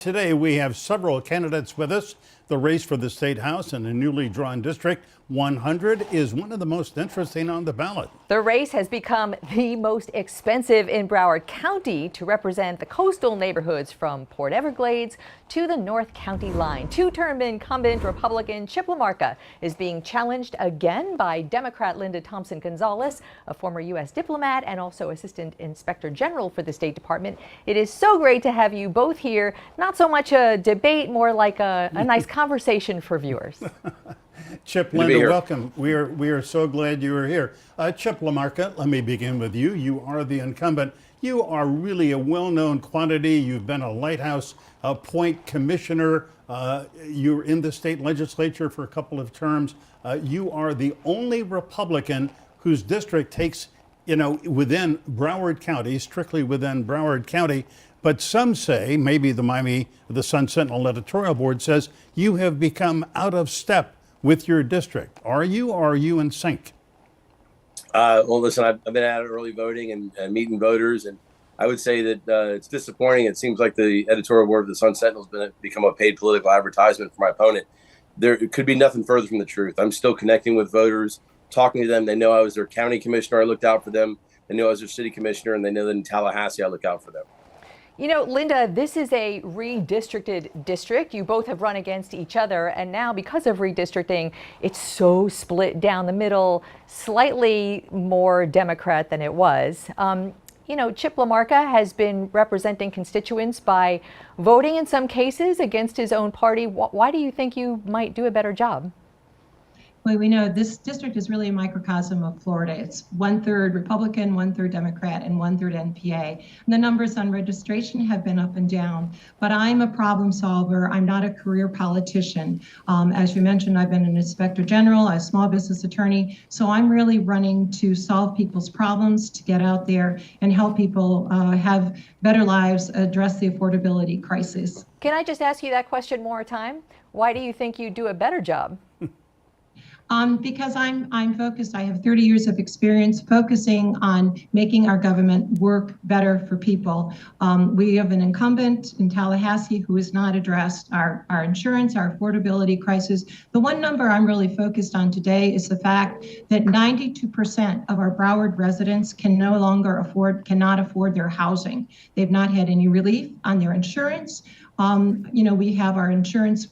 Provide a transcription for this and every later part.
Today, we have several candidates with us. The race for the State House in a newly drawn District 100 is one of the most interesting on the ballot. The race has become the most expensive in Broward County to represent the coastal neighborhoods from Port Everglades to the North County line. Two-term incumbent Republican Chip LaMarca is being challenged again by Democrat Linda Thompson-Gonzalez, a former U.S. diplomat and also Assistant Inspector General for the State Department. It is so great to have you both here. Not so much a debate, more like a nice conversation for viewers. Chip, Linda, welcome. We are so glad you are here. Chip LaMarca, let me begin with you. You are the incumbent. You are really a well-known quantity. You've been a Lighthouse Point commissioner. You're in the state legislature for a couple of terms. You are the only Republican whose district takes, within Broward County, strictly within Broward County. But some say, maybe the Sun Sentinel editorial board says, you have become out of step with your district. Are you, or are you in sync? Well, listen, I've been out early voting and meeting voters, and I would say that it's disappointing. It seems like the editorial board of the Sun Sentinel has become a paid political advertisement for my opponent. It could be nothing further from the truth. I'm still connecting with voters, talking to them. They know I was their county commissioner. I looked out for them. They know I was their city commissioner, and they know that in Tallahassee, I look out for them. You know, Linda, this is a redistricted district. You both have run against each other, and now because of redistricting, it's so split down the middle, slightly more Democrat than it was. Chip LaMarca has been representing constituents by voting in some cases against his own party. Why do you think you might do a better job? Well, we know this district is really a microcosm of Florida. It's 1/3 Republican, 1/3 Democrat, and 1/3 NPA. And the numbers on registration have been up and down, but I'm a problem solver. I'm not a career politician. As you mentioned, I've been an inspector general, a small business attorney. So I'm really running to solve people's problems, to get out there and help people have better lives, address the affordability crisis. Can I just ask you that question more time? Why do you think you do a better job? Because I'm focused. I have 30 years of experience focusing on making our government work better for people. We have an incumbent in Tallahassee who has not addressed our insurance, our affordability crisis. The one number I'm really focused on today is the fact that 92% of our Broward residents cannot afford their housing. They've not had any relief on their insurance. We have our insurance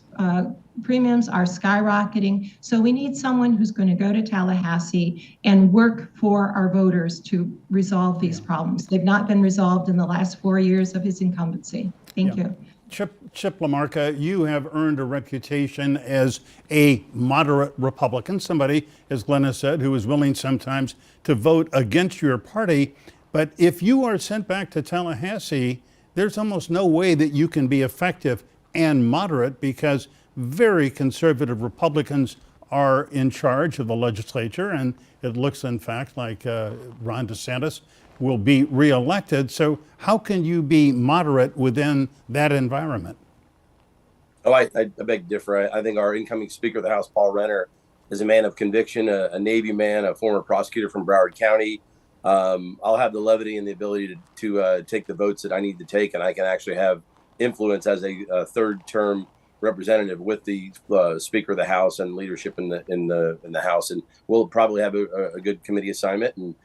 premiums are skyrocketing. So we need someone who's going to go to Tallahassee and work for our voters to resolve these problems. They've not been resolved in the last 4 years of his incumbency. Thank you. Chip LaMarca, you have earned a reputation as a moderate Republican, somebody, as Glenna said, who is willing sometimes to vote against your party. But if you are sent back to Tallahassee, there's almost no way that you can be effective and moderate, because very conservative Republicans are in charge of the legislature, and it looks, in fact, like Ron DeSantis will be reelected. So how can you be moderate within that environment? Oh, I beg to differ. I think our incoming Speaker of the House, Paul Renner, is a man of conviction, a Navy man, a former prosecutor from Broward County. I'll have the levity and the ability to take the votes that I need to take, and I can actually have influence as a third-term representative with the Speaker of the House and leadership in the House, and we'll probably have a good committee assignment and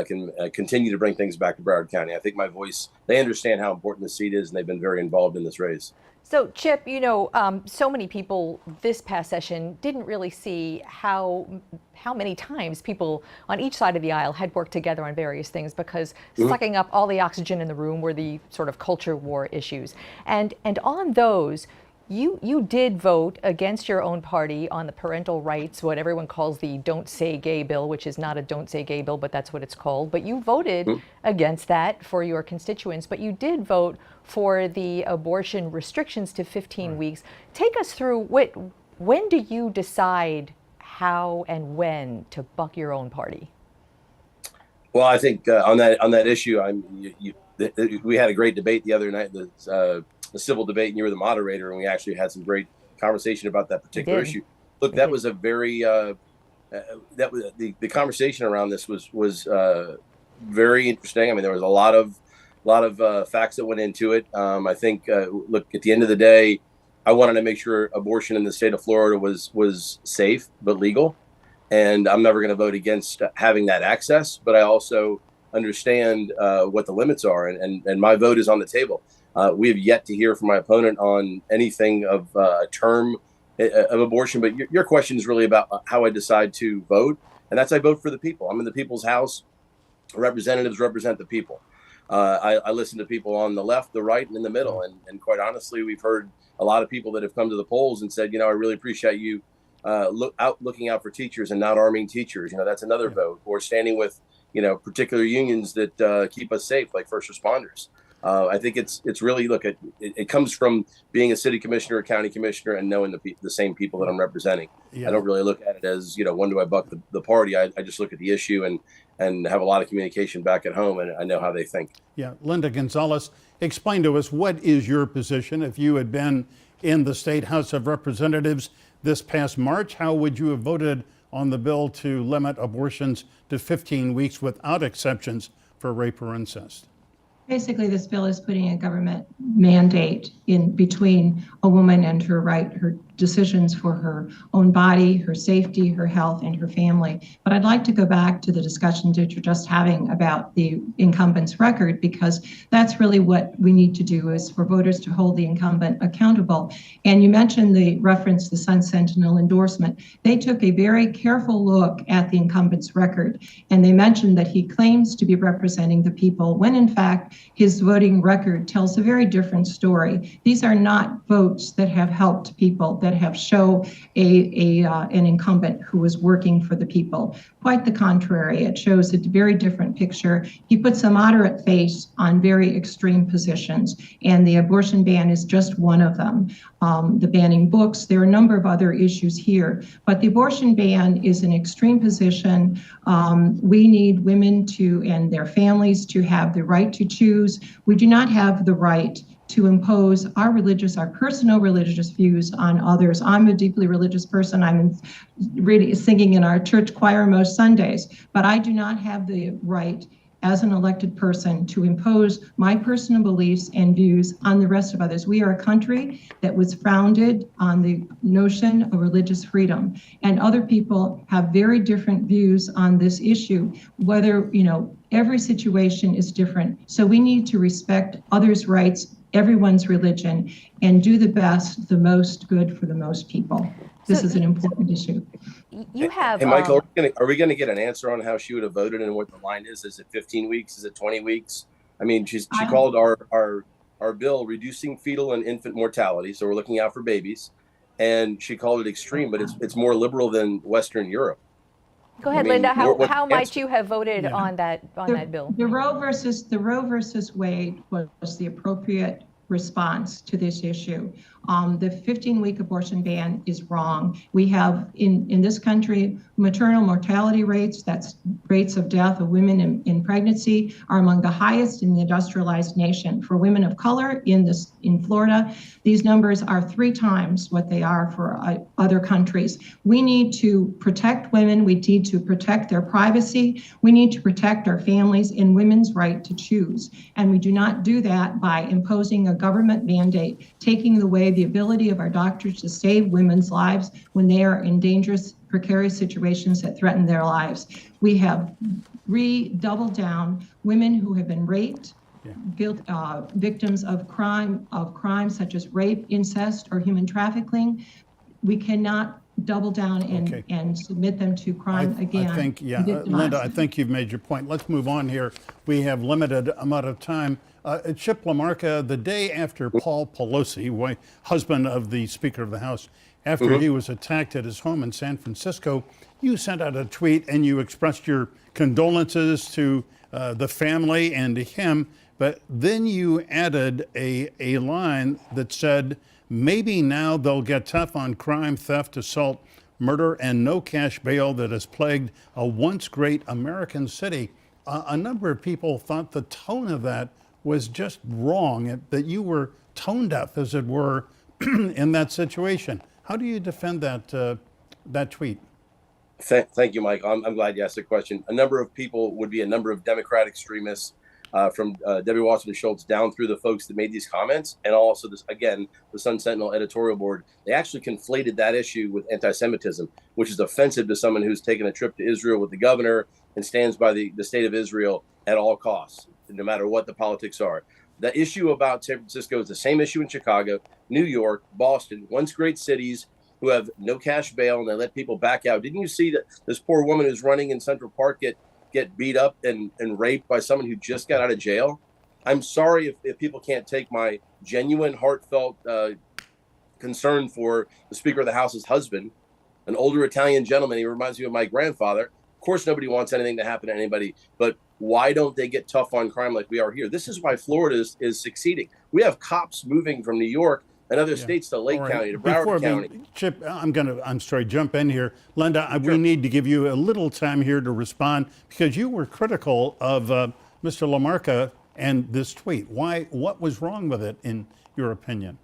can continue to bring things back to Broward County. I think my voice, they understand how important the seat is, and they've been very involved in this race. So, Chip, so many people this past session didn't really see how many times people on each side of the aisle had worked together on various things, because sucking up all the oxygen in the room were the sort of culture war issues. And on those, you did vote against your own party on the parental rights, what everyone calls the Don't Say Gay bill, which is not a Don't Say Gay bill, but that's what it's called. But you voted against that for your constituents, but you did vote for the abortion restrictions to 15 weeks. Take us through when do you decide how and when to buck your own party? Well, I think on that issue, we had a great debate the other night, the civil debate, and you were the moderator, and we actually had some great conversation about that particular issue. Look, that was a very the conversation around this was very interesting. I mean, there was a lot of lot of facts that went into it. I think, look, at the end of the day, I wanted to make sure abortion in the state of Florida was safe but legal, and I'm never going to vote against having that access. But I also understand what the limits are, and my vote is on the table. We have yet to hear from my opponent on anything of a term of abortion. But your question is really about how I decide to vote, and that's I vote for the people. I'm in the people's house. Representatives represent the people. I listen to people on the left, the right, and in the middle. And quite honestly, we've heard a lot of people that have come to the polls and said, I really appreciate you looking out for teachers and not arming teachers. That's another vote. Or standing with, particular unions that keep us safe, like first responders. I think it's really, look, it comes from being a city commissioner, a county commissioner, and knowing the same people that I'm representing. Yeah. I don't really look at it as, when do I buck the party? I just look at the issue and have a lot of communication back at home, and I know how they think. Yeah. Linda Gonzalez, explain to us, what is your position? If you had been in the State House of Representatives this past March, how would you have voted on the bill to limit abortions to 15 weeks without exceptions for rape or incest? Basically, this bill is putting a government mandate in between a woman and her decisions for her own body, her safety, her health, and her family. But I'd like to go back to the discussion that you're just having about the incumbent's record, because that's really what we need to do, is for voters to hold the incumbent accountable. And you mentioned the reference, the Sun Sentinel endorsement. They took a very careful look at the incumbent's record, and they mentioned that he claims to be representing the people, when in fact his voting record tells a very different story. These are not votes that have helped people, that have shown an incumbent who is working for the people. Quite the contrary, it shows a very different picture. He puts a moderate face on very extreme positions, and the abortion ban is just one of them. The banning books, there are a number of other issues here, but the abortion ban is an extreme position. We need women and their families to have the right to choose. We do not have the right to impose our personal religious views on others. I'm a deeply religious person. I'm really singing in our church choir most Sundays, but I do not have the right as an elected person to impose my personal beliefs and views on the rest of others. We are a country that was founded on the notion of religious freedom, and other people have very different views on this issue, whether, every situation is different. So we need to respect others' rights, everyone's religion, and do the most good for the most people. This is an important issue. You have. Hey, Michael, are we going to get an answer on how she would have voted and what the line is? Is it 15 weeks? Is it 20 weeks? I mean, she called our bill reducing fetal and infant mortality, so we're looking out for babies, and she called it extreme, but it's more liberal than Western Europe. Go ahead, Linda. How might you have voted on that bill? The Roe versus Wade was the appropriate response to this issue. The 15-week abortion ban is wrong. We have in this country, maternal mortality rates, that's rates of death of women in pregnancy, are among the highest in the industrialized nation. For women of color in Florida, these numbers are 3 times what they are for other countries. We need to protect women. We need to protect their privacy. We need to protect our families and women's right to choose. And we do not do that by imposing a government mandate, taking away the ability of our doctors to save women's lives when they are in dangerous, precarious situations that threaten their lives. We have doubled down women who have been raped, victims of crimes such as rape, incest, or human trafficking. We cannot double down and submit them to crime again. I think, Linda, I think you've made your point. Let's move on here. We have limited amount of time. Chip LaMarca, the day after Paul Pelosi, husband of the Speaker of the House, after he was attacked at his home in San Francisco, you sent out a tweet and you expressed your condolences to the family and to him, but then you added a line that said, maybe now they'll get tough on crime, theft, assault, murder, and no cash bail that has plagued a once great American city. A number of people thought the tone of that was just wrong, that you were tone deaf, as it were, in that situation. How do you defend that tweet? Thank you, Mike. I'm glad you asked the question. A number of people would be a number of Democrat extremists from Debbie Wasserman Schultz down through the folks that made these comments, and also this, again, the Sun Sentinel editorial board. They actually conflated that issue with anti-Semitism, which is offensive to someone who's taken a trip to Israel with the governor and stands by the state of Israel at all costs, no matter what the politics are. The issue about San Francisco is the same issue in Chicago, New York, Boston, once great cities who have no cash bail and they let people back out. Didn't you see that this poor woman who's running in Central Park get beat up and raped by someone who just got out of jail? I'm sorry if people can't take my genuine, heartfelt concern for the Speaker of the House's husband, an older Italian gentleman. He reminds me of my grandfather. Of course, nobody wants anything to happen to anybody, but why don't they get tough on crime like we are here? This is why Florida is succeeding. We have cops moving from New York and other states to Lake County, to Broward County. Chip, I'm sorry, jump in here. Linda, we need to give you a little time here to respond because you were critical of Mr. LaMarca and this tweet. What was wrong with it, in your opinion?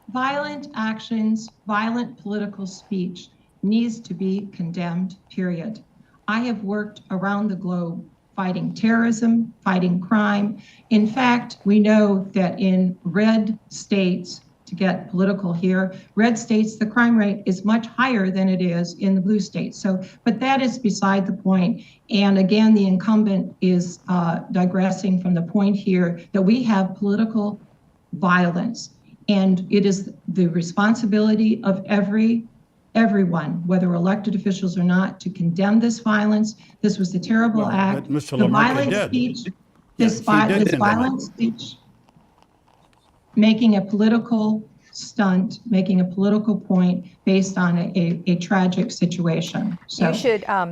Violent actions, violent political speech needs to be condemned, period. I have worked around the globe fighting terrorism, fighting crime. In fact, we know that in red states, to get political here, red states, the crime rate is much higher than it is in the blue states. So, but that is beside the point. And again, the incumbent is digressing from the point here that we have political violence. And it is the responsibility of everyone, whether elected officials or not, to condemn this violence. This was a terrible act. Mr. The LaMarca violent did. speech, this violent speech, making a political stunt, making a political point based on a tragic situation. So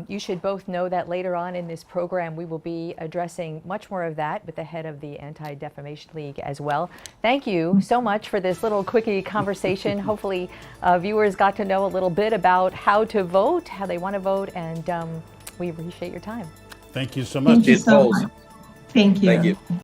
you should both know that later on in this program we will be addressing much more of that with the head of the Anti-Defamation League as well. Thank you so much for this little quickie conversation. Hopefully viewers got to know a little bit about how to vote, how they want to vote, and we appreciate your time. Thank you so much. Thank you so much. Thank you. Thank you.